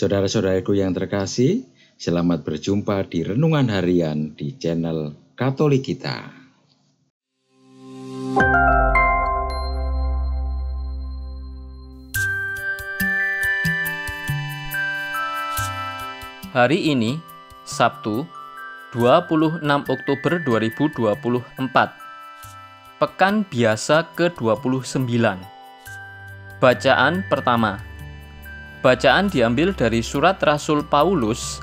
Saudara-saudaraku yang terkasih, selamat berjumpa di Renungan Harian di channel Katolik kita. Hari ini, Sabtu, 26 Oktober 2024, Pekan Biasa ke-29. Bacaan pertama. Bacaan diambil dari surat Rasul Paulus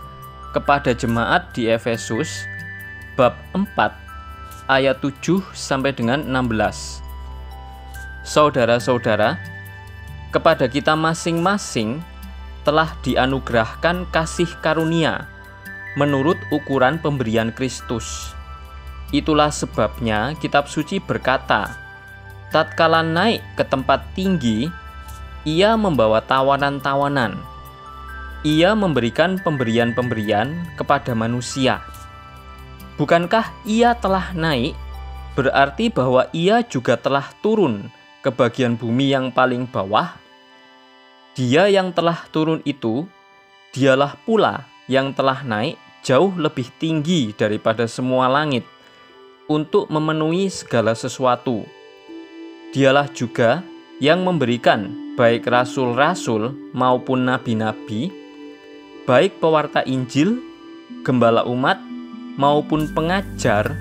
kepada jemaat di Efesus, bab 4, ayat 7 sampai dengan 16. Saudara-saudara, kepada kita masing-masing telah dianugerahkan kasih karunia menurut ukuran pemberian Kristus. Itulah sebabnya kitab suci berkata, tatkala naik ke tempat tinggi, Ia membawa tawanan-tawanan. Ia memberikan pemberian-pemberian kepada manusia. Bukankah Ia telah naik, berarti bahwa Ia juga telah turun ke bagian bumi yang paling bawah? Dia yang telah turun itu, dialah pula yang telah naik jauh lebih tinggi daripada semua langit untuk memenuhi segala sesuatu. Dialah juga yang memberikan baik rasul-rasul maupun nabi-nabi, baik pewarta Injil, gembala umat, maupun pengajar,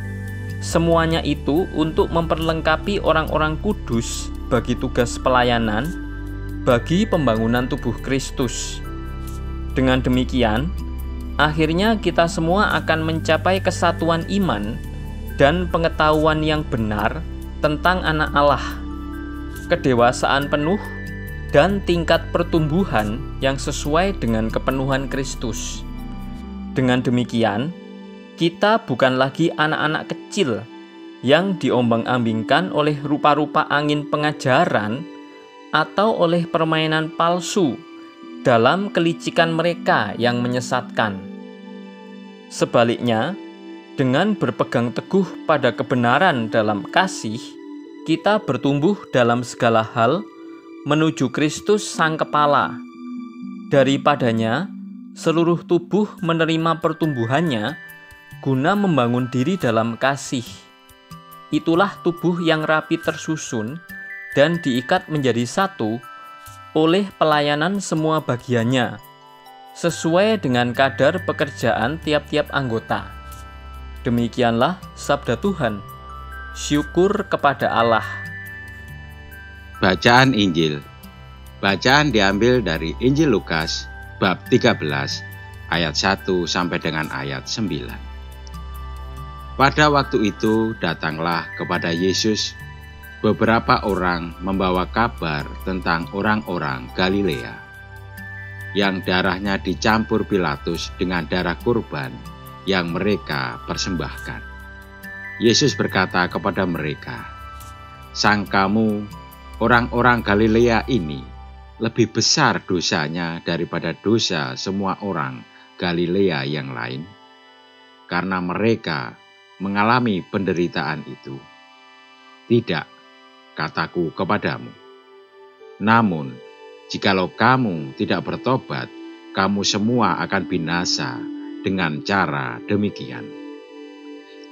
semuanya itu untuk memperlengkapi orang-orang kudus bagi tugas pelayanan, bagi pembangunan tubuh Kristus. Dengan demikian, akhirnya kita semua akan mencapai kesatuan iman dan pengetahuan yang benar tentang Anak Allah, kedewasaan penuh, dan tingkat pertumbuhan yang sesuai dengan kepenuhan Kristus. Dengan demikian, kita bukan lagi anak-anak kecil yang diombang-ambingkan oleh rupa-rupa angin pengajaran atau oleh permainan palsu dalam kelicikan mereka yang menyesatkan. Sebaliknya, dengan berpegang teguh pada kebenaran dalam kasih, kita bertumbuh dalam segala hal menuju Kristus Sang Kepala. Daripadanya, seluruh tubuh menerima pertumbuhannya guna membangun diri dalam kasih. Itulah tubuh yang rapi tersusun dan diikat menjadi satu oleh pelayanan semua bagiannya, sesuai dengan kadar pekerjaan tiap-tiap anggota. Demikianlah sabda Tuhan. Syukur kepada Allah. Bacaan Injil. Bacaan diambil dari Injil Lukas bab 13 ayat 1 sampai dengan ayat 9. Pada waktu itu datanglah kepada Yesus beberapa orang membawa kabar tentang orang-orang Galilea yang darahnya dicampur Pilatus dengan darah kurban yang mereka persembahkan. Yesus berkata kepada mereka, "Sangkamu orang-orang Galilea ini lebih besar dosanya daripada dosa semua orang Galilea yang lain, karena mereka mengalami penderitaan itu? Tidak, kataku kepadamu. Namun, jikalau kamu tidak bertobat, kamu semua akan binasa dengan cara demikian.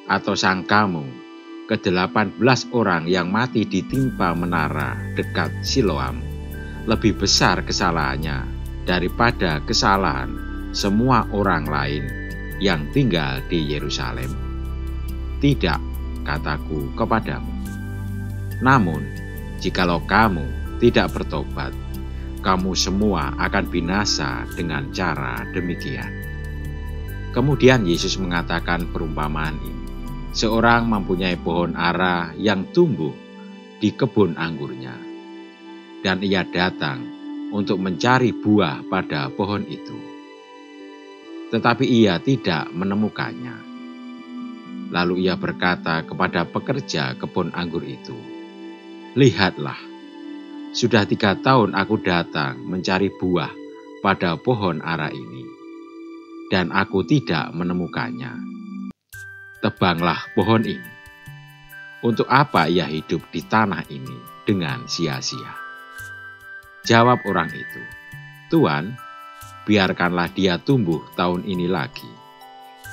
Atau sangkamu ke-18 orang yang mati ditimpa menara dekat Siloam lebih besar kesalahannya daripada kesalahan semua orang lain yang tinggal di Yerusalem? Tidak, kataku kepadamu. Namun, jikalau kamu tidak bertobat, kamu semua akan binasa dengan cara demikian." Kemudian Yesus mengatakan perumpamaan ini. Seorang mempunyai pohon ara yang tumbuh di kebun anggurnya, dan ia datang untuk mencari buah pada pohon itu. Tetapi ia tidak menemukannya. Lalu ia berkata kepada pekerja kebun anggur itu, "Lihatlah, sudah 3 tahun aku datang mencari buah pada pohon ara ini, dan aku tidak menemukannya. Tebanglah pohon ini. Untuk apa ia hidup di tanah ini dengan sia-sia?" Jawab orang itu, "Tuan, biarkanlah dia tumbuh tahun ini lagi.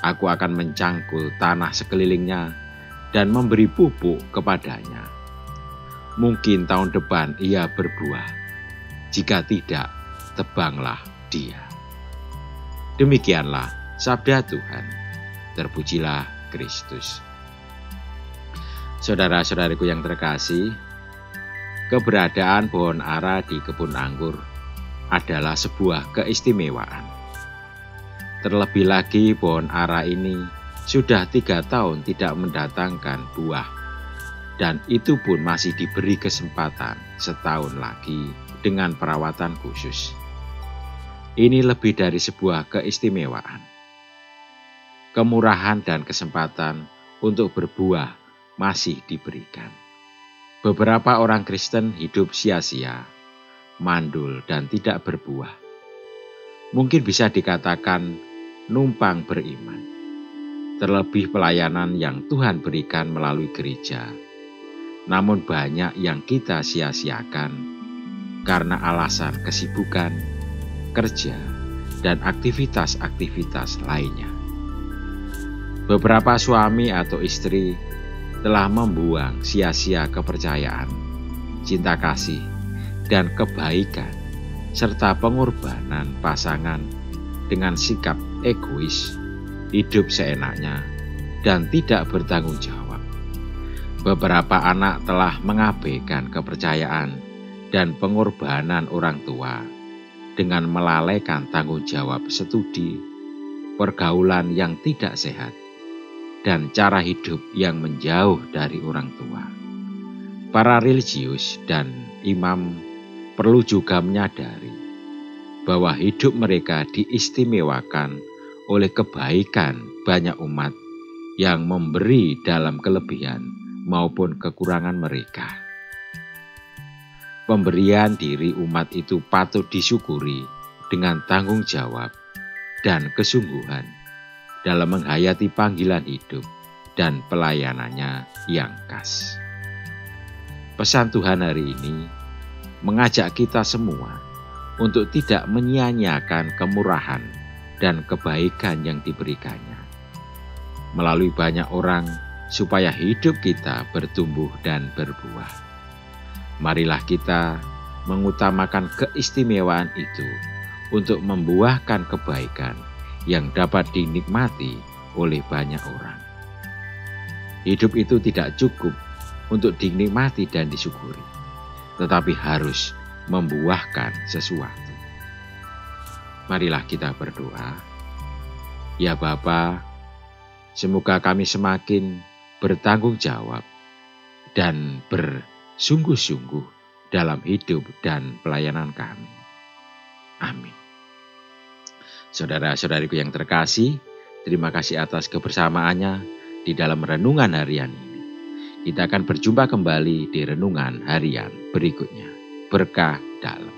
Aku akan mencangkul tanah sekelilingnya dan memberi pupuk kepadanya. Mungkin tahun depan ia berbuah. Jika tidak, tebanglah dia. Demikianlah sabda Tuhan. Terpujilah Kristus. Saudara-saudariku yang terkasih, keberadaan pohon ara di kebun anggur adalah sebuah keistimewaan. Terlebih lagi pohon ara ini sudah 3 tahun tidak mendatangkan buah, dan itu pun masih diberi kesempatan setahun lagi dengan perawatan khusus. Ini lebih dari sebuah keistimewaan. Kemurahan dan kesempatan untuk berbuah masih diberikan. Beberapa orang Kristen hidup sia-sia, mandul dan tidak berbuah. Mungkin bisa dikatakan numpang beriman. Terlebih pelayanan yang Tuhan berikan melalui gereja. Namun banyak yang kita sia-siakan karena alasan kesibukan, kerja, dan aktivitas-aktivitas lainnya. Beberapa suami atau istri telah membuang sia-sia kepercayaan, cinta kasih, dan kebaikan, serta pengorbanan pasangan dengan sikap egois, hidup seenaknya, dan tidak bertanggung jawab. Beberapa anak telah mengabaikan kepercayaan dan pengorbanan orang tua dengan melalaikan tanggung jawab studi, pergaulan yang tidak sehat, dan cara hidup yang menjauh dari orang tua. Para religius dan imam perlu juga menyadari bahwa hidup mereka diistimewakan oleh kebaikan banyak umat yang memberi dalam kelebihan maupun kekurangan mereka. Pemberian diri umat itu patut disyukuri dengan tanggung jawab dan kesungguhan dalam menghayati panggilan hidup dan pelayanannya yang khas. Pesan Tuhan hari ini mengajak kita semua untuk tidak menyia-nyiakan kemurahan dan kebaikan yang diberikannya melalui banyak orang, supaya hidup kita bertumbuh dan berbuah. Marilah kita mengutamakan keistimewaan itu untuk membuahkan kebaikan yang dapat dinikmati oleh banyak orang. Hidup itu tidak cukup untuk dinikmati dan disyukuri, tetapi harus membuahkan sesuatu. Marilah kita berdoa. Ya Bapa, semoga kami semakin bertanggung jawab dan bersungguh-sungguh dalam hidup dan pelayanan kami. Amin. Saudara-saudariku yang terkasih, terima kasih atas kebersamaannya di dalam renungan harian ini. Kita akan berjumpa kembali di renungan harian berikutnya. Berkah dalam.